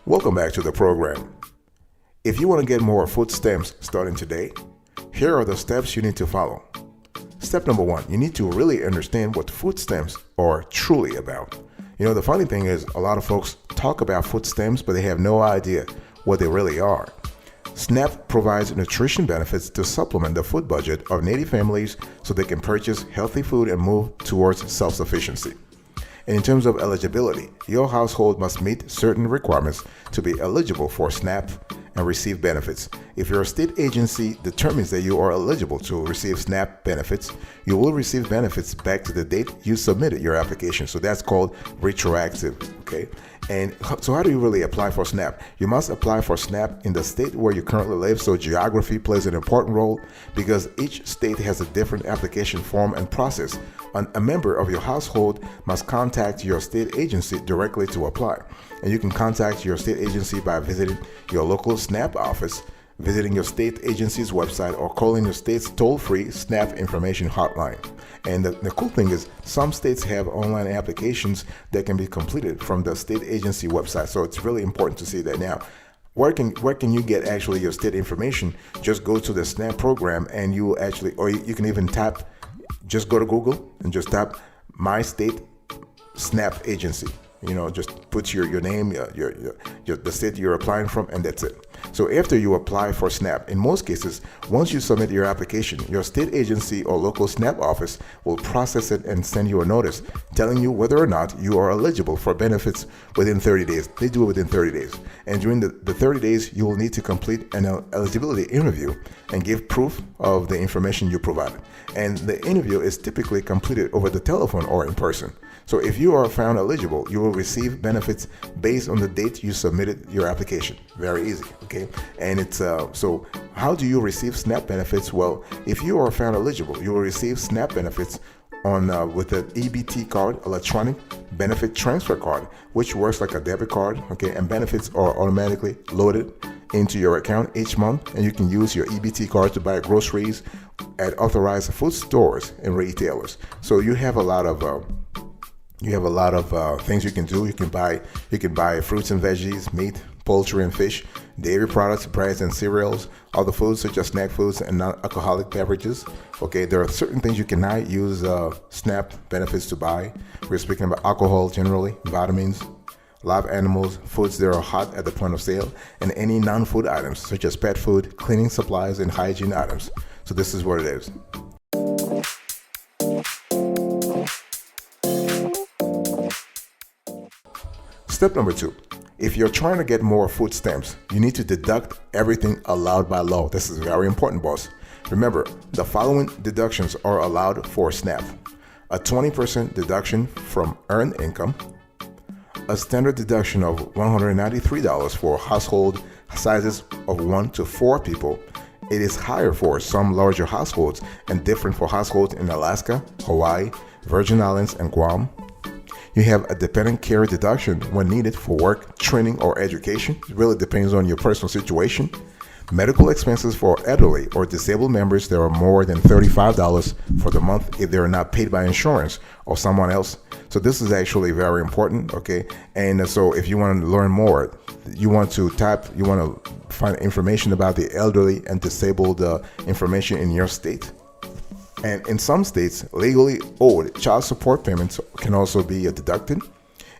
Welcome back to the program. If you want to get more food stamps starting today, here are the steps you need to follow. Step number 1, you need to really understand what food stamps are truly about. The funny thing is a lot of folks talk about food stamps, but they have no idea what they really are. SNAP provides nutrition benefits to supplement the food budget of needy families so they can purchase healthy food and move towards self-sufficiency. And in terms of eligibility, your household must meet certain requirements to be eligible for SNAP and receive benefits. If your state agency determines that you are eligible to receive SNAP benefits, you will receive benefits back to the date you submitted your application. So that's called retroactive, okay? And so how do you really apply for SNAP? You must apply for SNAP in the state where you currently live. So geography plays an important role because each state has a different application form and process. A member of your household must contact your state agency directly to apply. And you can contact your state agency by visiting your local SNAP office, visiting your state agency's website, or calling your state's toll-free SNAP information hotline. And the cool thing is some states have online applications that can be completed from the state agency website. So it's really important to see that. Now, where can you get actually your state information? Just go to the SNAP program and you will actually, or you can even just go to Google and just tap My State SNAP Agency. Just put your name, the state you're applying from, and that's it. So after you apply for SNAP, in most cases, once you submit your application, your state agency or local SNAP office will process it and send you a notice telling you whether or not you are eligible for benefits within 30 days. They do it within 30 days. And during the 30 days, you will need to complete an eligibility interview and give proof of the information you provided. And the interview is typically completed over the telephone or in person. So if you are found eligible, you will receive benefits based on the date you submitted your application. Very easy, okay? And it's so how do you receive SNAP benefits? Well, if you are found eligible, you will receive SNAP benefits on with an EBT card, electronic benefit transfer card, which works like a debit card, okay? And benefits are automatically loaded into your account each month, and you can use your EBT card to buy groceries at authorized food stores and retailers. So you have a lot of things you can do. You can buy fruits and veggies, meat, poultry and fish, dairy products, breads and cereals, other foods such as snack foods and non-alcoholic beverages. Okay, there are certain things you cannot use SNAP benefits to buy. We're speaking about alcohol generally, vitamins, live animals, foods that are hot at the point of sale, and any non-food items such as pet food, cleaning supplies, and hygiene items. So this is what it is. Step number 2. If you're trying to get more food stamps, you need to deduct everything allowed by law. This is very important, boss. Remember, the following deductions are allowed for SNAP. A 20% deduction from earned income, a standard deduction of $193 for household sizes of 1 to 4 people. It is higher for some larger households and different for households in Alaska, Hawaii, Virgin Islands, and Guam. You have a dependent care deduction when needed for work, training, or education. It really depends on your personal situation. Medical expenses for elderly or disabled members that are more than $35 for the month if they're not paid by insurance or someone else. So this is actually very important, okay? And so if you want to learn more, you want to find information about the elderly and disabled information in your state. And in some states, legally owed child support payments can also be deducted.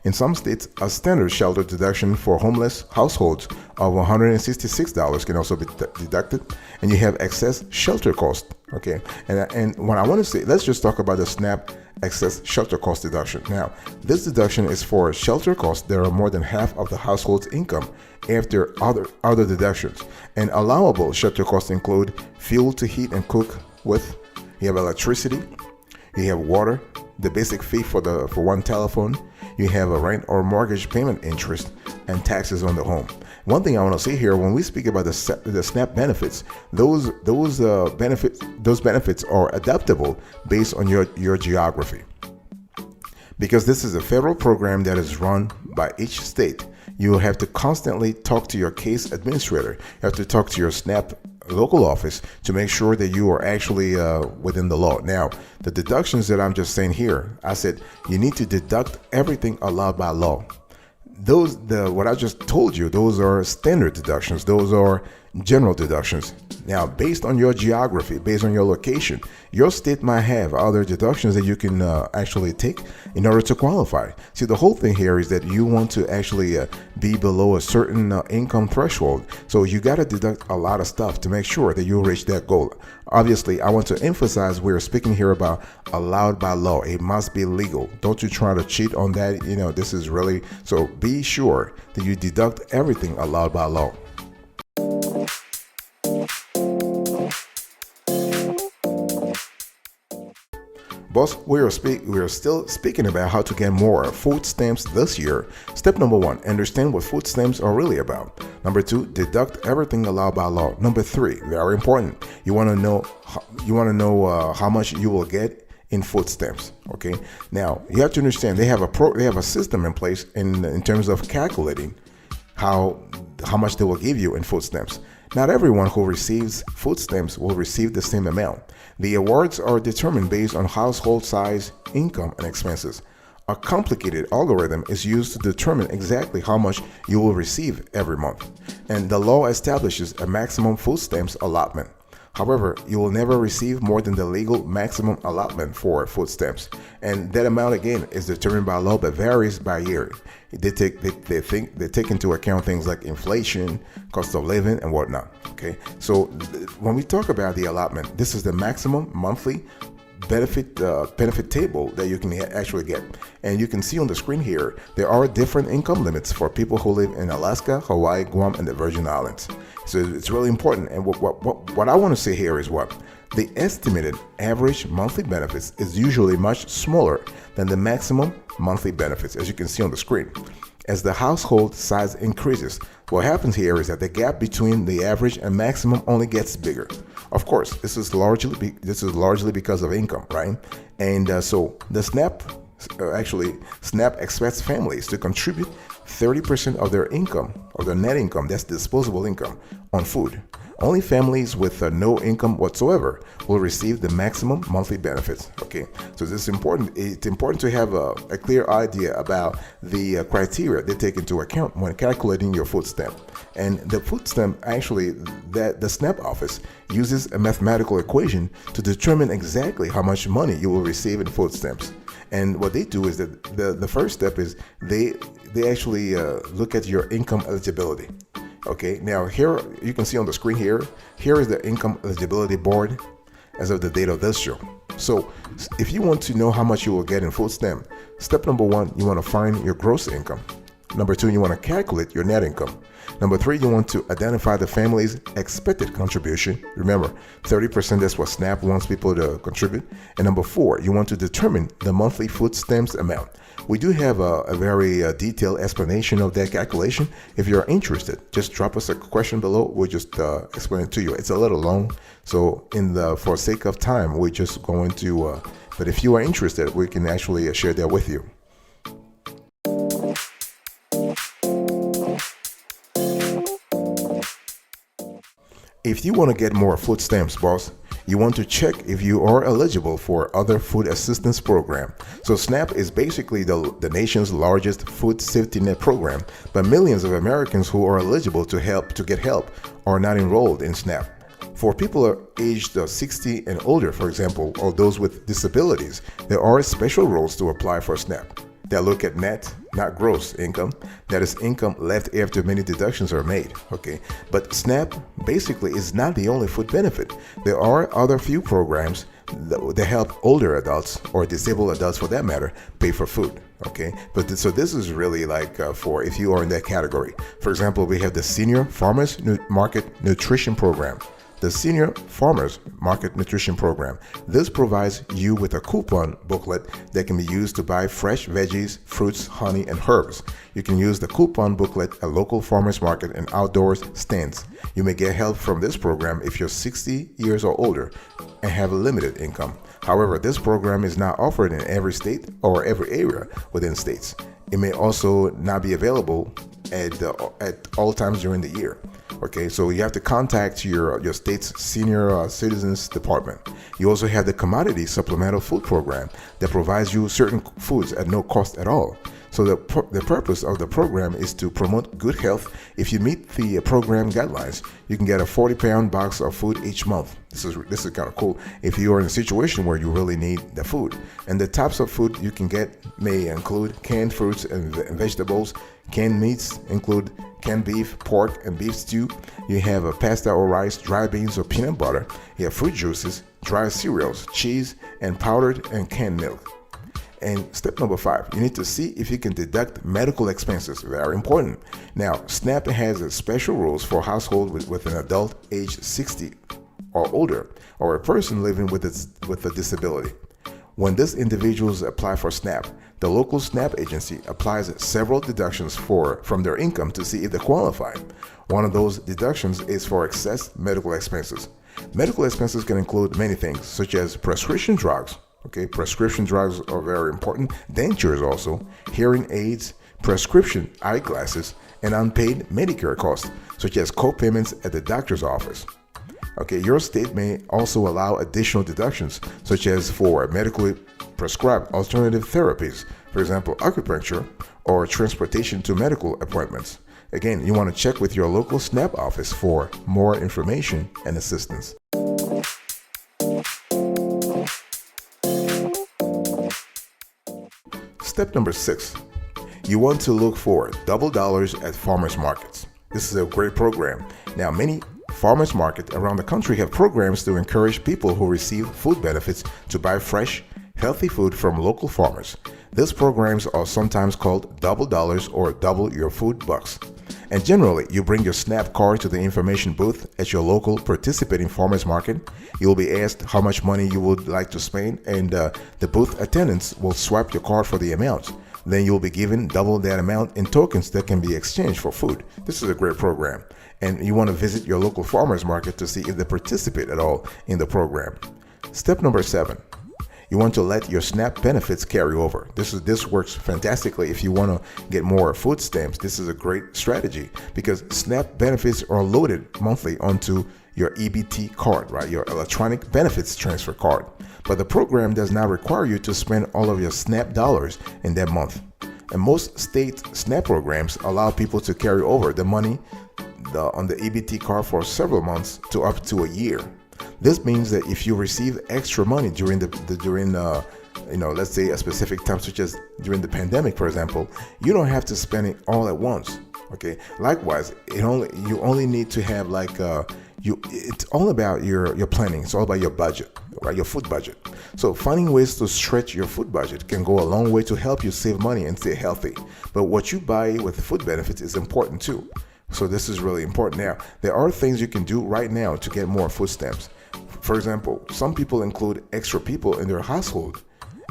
In some states, a standard shelter deduction for homeless households of $166 can also be deducted. And you have excess shelter cost, okay? And what I want to say, let's just talk about the SNAP excess shelter cost deduction. Now, this deduction is for shelter costs that are more than half of the household's income after other deductions. And allowable shelter costs include fuel to heat and cook with. You have electricity, you have water, the basic fee for one telephone, you have a rent or mortgage payment interest, and taxes on the home. One thing I want to say here, when we speak about the SNAP benefits, those benefits are adaptable based on your geography. Because this is a federal program that is run by each state, you will have to constantly talk to your case administrator. You have to talk to your SNAP local office to make sure that you are actually within the law. Now, the deductions that I'm just saying here, I said you need to deduct everything allowed by law. what I just told you, those are standard deductions. Those are general deductions. Now, based on your geography, based on your location, your state might have other deductions that you can actually take in order to qualify. See, the whole thing here is that you want to actually be below a certain income threshold. So you got to deduct a lot of stuff to make sure that you reach that goal. Obviously, I want to emphasize we're speaking here about allowed by law. It must be legal. Don't you try to cheat on that. This is really, so be sure that you deduct everything allowed by law. Boss, we are still speaking about how to get more food stamps this year. Step number 1, understand what food stamps are really about. Number 2, deduct everything allowed by law. Number 3, very important, you want to know how much you will get in food stamps. Okay, now you have to understand they have a system in place in terms of calculating how much they will give you in food stamps. Not everyone who receives food stamps will receive the same amount. The awards are determined based on household size, income, and expenses. A complicated algorithm is used to determine exactly how much you will receive every month, and the law establishes a maximum food stamps allotment. However, you will never receive more than the legal maximum allotment for food stamps, and that amount again is determined by law but varies by year. They take into account things like inflation, cost of living, and whatnot. Okay, so when we talk about the allotment, this is the maximum monthly benefit table that you can actually get, and you can see on the screen here there are different income limits for people who live in Alaska, Hawaii, Guam, and the Virgin Islands. So it's really important. And what I want to say here is what the estimated average monthly benefits is usually much smaller than the maximum monthly benefits, as you can see on the screen. As the household size increases, what happens here is that the gap between the average and maximum only gets bigger. Of course, this is largely because of income, right? And so the SNAP expects families to contribute 30% of their income, or their net income, that's disposable income, on food. Only families with no income whatsoever will receive the maximum monthly benefits. Okay, so this is important. It's important to have a clear idea about the criteria they take into account when calculating your food stamp. And the food stamp, actually, that the SNAP office uses a mathematical equation to determine exactly how much money you will receive in food stamps. And what they do is that the first step is they actually look at your income eligibility. Okay, now here you can see on the screen here is the income eligibility board as of the date of this show. So if you want to know how much you will get in food stamp, step number 1, you want to find your gross income. Number 2, you want to calculate your net income. Number 3, you want to identify the family's expected contribution. Remember, 30% is what SNAP wants people to contribute. And number 4, you want to determine the monthly food stamps amount. We do have a very detailed explanation of that calculation. If you're interested, just drop us a question below. We'll just explain it to you. It's a little long, so for sake of time, we're just going to, but if you are interested, we can actually share that with you. If you want to get more food stamps, boss, you want to check if you are eligible for other food assistance program. So SNAP is basically the nation's largest food safety net program, but millions of Americans who are eligible to get help are not enrolled in SNAP. For people aged 60 and older, for example, or those with disabilities, there are special rules to apply for SNAP. They look at net, not gross income. That is income left after many deductions are made. Okay, but SNAP basically is not the only food benefit. There are other few programs that help older adults, or disabled adults for that matter, pay for food. Okay, but so this is really like for if you are in that category. For example, we have the Senior Farmers Market Nutrition Program. The Senior Farmers Market Nutrition Program. This provides you with a coupon booklet that can be used to buy fresh veggies, fruits, honey, and herbs. You can use the coupon booklet at local farmers market and outdoors stands. You may get help from this program if you're 60 years or older and have a limited income. However, this program is not offered in every state or every area within states. It may also not be available at all times during the year. Okay, so you have to contact your state's senior citizens department. You also have the Commodity Supplemental Food Program that provides you certain foods at no cost at all. So the purpose of the program is to promote good health. If you meet the program guidelines, you can get a 40-pound box of food each month. This is kind of cool if you are in a situation where you really need the food. And the types of food you can get may include canned fruits and vegetables. Canned meats include canned beef, pork, and beef stew. You have a pasta or rice, dry beans or peanut butter. You have fruit juices, dry cereals, cheese, and powdered and canned milk. And step number 5, you need to see if you can deduct medical expenses. Very important. Now, SNAP has special rules for households with an adult age 60 or older, or a person living with a disability. When these individuals apply for SNAP, the local SNAP agency applies several deductions from their income to see if they qualify. One of those deductions is for excess medical expenses. Medical expenses can include many things, such as prescription drugs. Okay, prescription drugs are very important. Dentures also, hearing aids, prescription eyeglasses, and unpaid Medicare costs, such as co-payments at the doctor's office. Okay, your state may also allow additional deductions, such as for medically prescribed alternative therapies, for example, acupuncture or transportation to medical appointments. Again, you want to check with your local SNAP office for more information and assistance. Step number 6, you want to look for double dollars at farmers markets. This is a great program. Now, many farmers markets around the country have programs to encourage people who receive food benefits to buy fresh, healthy food from local farmers. These programs are sometimes called double dollars or double your food bucks. And generally, you bring your SNAP card to the information booth at your local participating farmers market. You'll be asked how much money you would like to spend, and the booth attendants will swipe your card for the amount. Then you'll be given double that amount in tokens that can be exchanged for food. This is a great program, and you want to visit your local farmers market to see if they participate at all in the program. Step number 7, you want to let your SNAP benefits carry over. This works fantastically if you want to get more food stamps. This is a great strategy because SNAP benefits are loaded monthly onto your EBT card, right? Your electronic benefits transfer card. But the program does not require you to spend all of your SNAP dollars in that month. And most state SNAP programs allow people to carry over the money on the EBT card for several months to up to a year. This means that if you receive extra money during let's say a specific time, such as during the pandemic, for example, you don't have to spend it all at once. Okay. Likewise, you only need to have it's all about your planning. It's all about your budget, right? Your food budget. So finding ways to stretch your food budget can go a long way to help you save money and stay healthy. But what you buy with food benefits is important too. So this is really important. Now, there are things you can do right now to get more food stamps. For example, some people include extra people in their household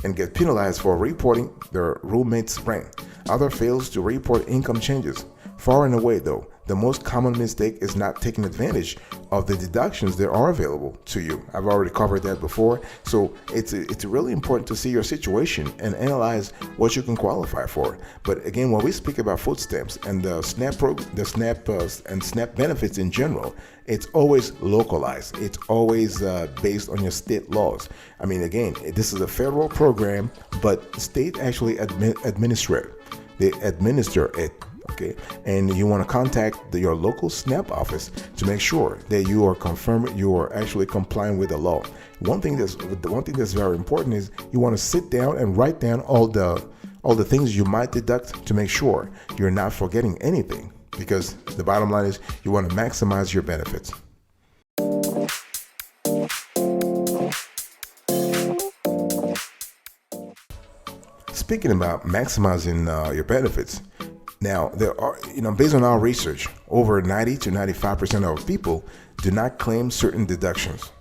and get penalized for reporting their roommate's rent. Others fails to report income changes. Far and away, though, the most common mistake is not taking advantage of the deductions that are available to you. I've already covered that before. So it's really important to see your situation and analyze what you can qualify for. But again, when we speak about food stamps and the SNAP and SNAP benefits in general, it's always localized. It's always based on your state laws. I mean, again, this is a federal program, but state actually administer it. They administer it. Okay, and you want to contact your local SNAP office to make sure that you are actually complying with the law. One thing that's very important is you want to sit down and write down all the things you might deduct to make sure you're not forgetting anything, because the bottom line is you want to maximize your benefits. Speaking about maximizing your benefits, now, there are, based on our research, over 90 to 95% of people do not claim certain deductions.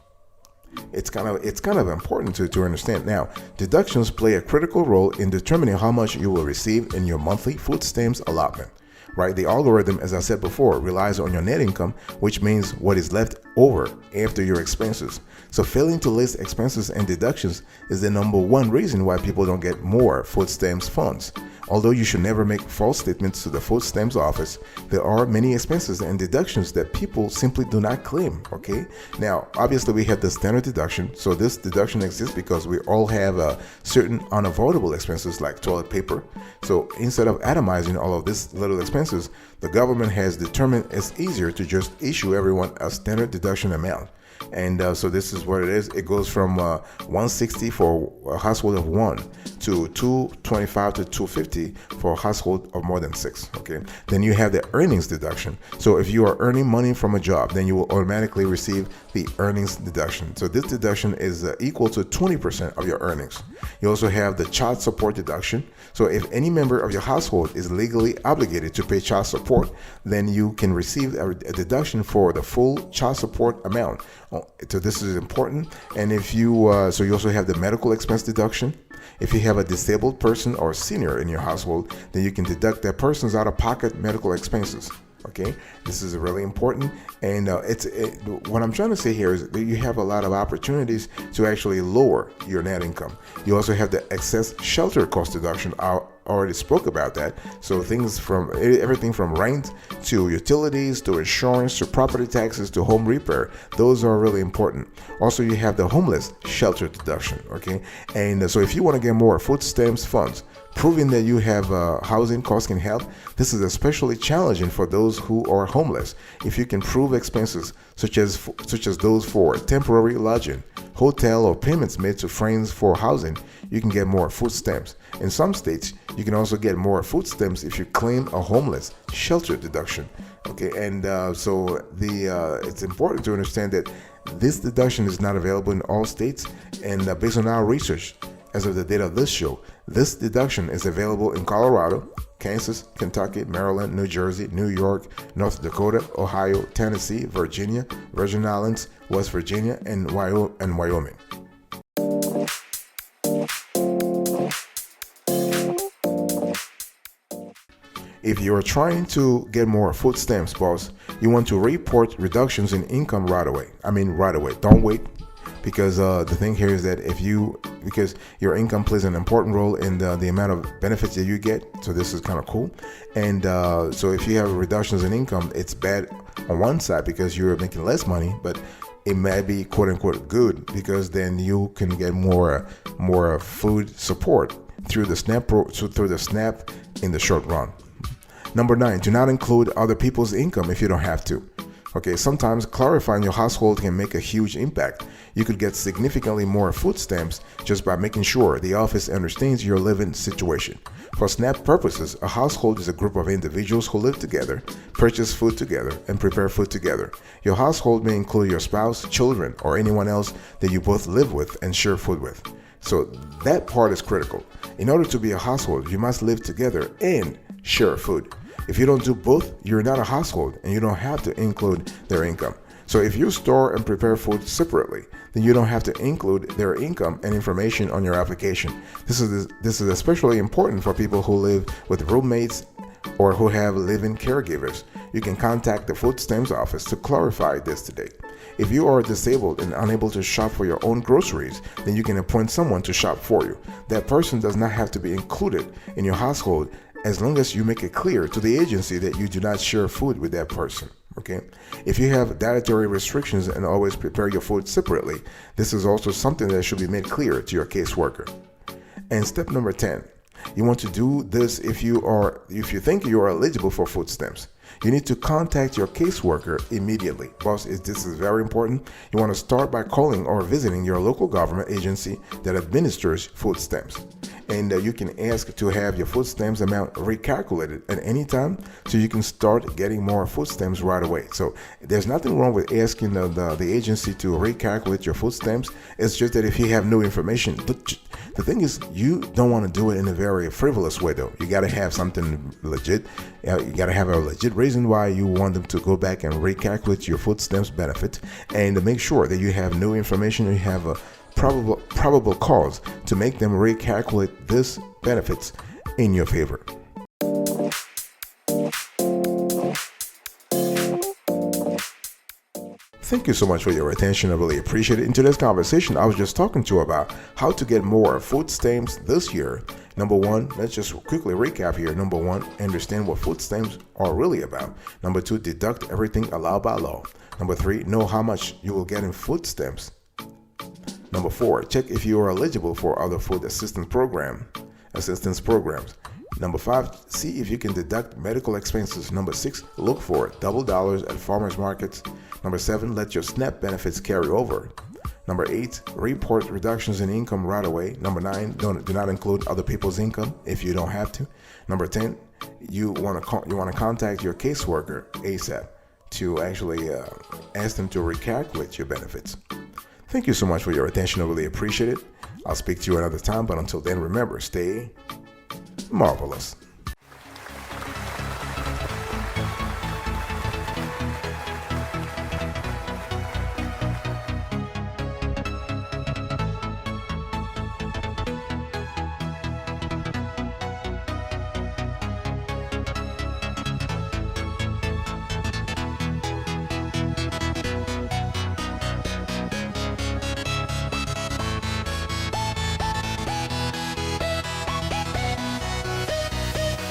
It's kind of important to understand. Now, deductions play a critical role in determining how much you will receive in your monthly food stamps allotment. Right? The algorithm, as I said before, relies on your net income, which means what is left over after your expenses. So failing to list expenses and deductions is the number one reason why people don't get more food stamps funds. Although you should never make false statements to the food stamps office, there are many expenses and deductions that people simply do not claim. Okay, now obviously we have the standard deduction. So this deduction exists because we all have certain unavoidable expenses like toilet paper. So instead of atomizing all of these little expenses, the government has determined it's easier to just issue everyone a standard deduction amount. And so this is what it is. It goes from 160 for a household of one to 225 to 250 for a household of more than six. Okay. Then you have the earnings deduction. So if you are earning money from a job, then you will automatically receive the earnings deduction. So this deduction is equal to 20% of your earnings. You also have the child support deduction. So if any member of your household is legally obligated to pay child support, then you can receive a deduction for the full child support amount. So this is important. And if you, so you also have the medical expense deduction. If you have a disabled person or senior in your household, then you can deduct that person's out-of-pocket medical expenses. Okay, this is really important. And what I'm trying to say here is that you have a lot of opportunities to actually lower your net income. You also have the excess shelter cost deduction. I already spoke about that. So things from everything from rent to utilities to insurance to property taxes to home repair, those are really important. Also, you have the homeless shelter deduction. Okay, and so if you want to get more food stamps funds, proving that you have housing costs can help. This is especially challenging for those who are homeless. If you can prove expenses such as those for temporary lodging, hotel, or payments made to friends for housing, you can get more food stamps. In some states, you can also get more food stamps if you claim a homeless shelter deduction. Okay, and so it's important to understand that this deduction is not available in all states, and based on our research, as of the date of this show, this deduction is available in Colorado, Kansas, Kentucky, Maryland, New Jersey, New York, North Dakota, Ohio, Tennessee, Virginia, Virgin Islands, West Virginia, and Wyoming. If you are trying to get more food stamps, boss, you want to report reductions in income right away. Right away. Don't wait. Because the thing here is that because your income plays an important role in the amount of benefits that you get. So this is kind of cool. And so if you have reductions in income, it's bad on one side because you're making less money, but it might be quote unquote good because then you can get more food support through the SNAP in the short run. Number 9, do not include other people's income if you don't have to. Okay, sometimes clarifying your household can make a huge impact. You could get significantly more food stamps just by making sure the office understands your living situation. For SNAP purposes, a household is a group of individuals who live together, purchase food together, and prepare food together. Your household may include your spouse, children, or anyone else that you both live with and share food with. So that part is critical. In order to be a household, you must live together and share food. If you don't do both, you're not a household and you don't have to include their income. So if you store and prepare food separately, then you don't have to include their income and information on your application. This is especially important for people who live with roommates or who have live-in caregivers. You can contact the food stamps office to clarify this today. If you are disabled and unable to shop for your own groceries, then you can appoint someone to shop for you. That person does not have to be included in your household as long as you make it clear to the agency that you do not share food with that person. Okay. If you have dietary restrictions and always prepare your food separately, this is also something that should be made clear to your caseworker. And step number 10, you want to do this if you think you are eligible for food stamps. You need to contact your caseworker immediately. Boss, this is very important. You want to start by calling or visiting your local government agency that administers food stamps. And you can ask to have your food stamps amount recalculated at any time so you can start getting more food stamps right away. So there's nothing wrong with asking the agency to recalculate your food stamps. It's just that if you have new information, the thing is you don't want to do it in a very frivolous way though. You got to have something legit. You got to have a legit reason why you want them to go back and recalculate your food stamps benefit, and to make sure that you have new information and you have a probable cause to make them recalculate this benefits in your favor. Thank you so much for your attention. I really appreciate it. In today's conversation, I was just talking to you about how to get more food stamps this year. Number one, let's just quickly recap here. Number one, understand what food stamps are really about. Number two, deduct everything allowed by law. Number three, know how much you will get in food stamps. Number four, check if you are eligible for other food assistance programs. Number five, see if you can deduct medical expenses. Number six, look for double dollars at farmers markets. Number seven, let your SNAP benefits carry over. Number eight, report reductions in income right away. Number nine, do not include other people's income if you don't have to. Number 10, you want to contact your caseworker ASAP to actually ask them to recalculate your benefits. Thank you so much for your attention. I really appreciate it. I'll speak to you another time, but until then, remember, stay marvelous.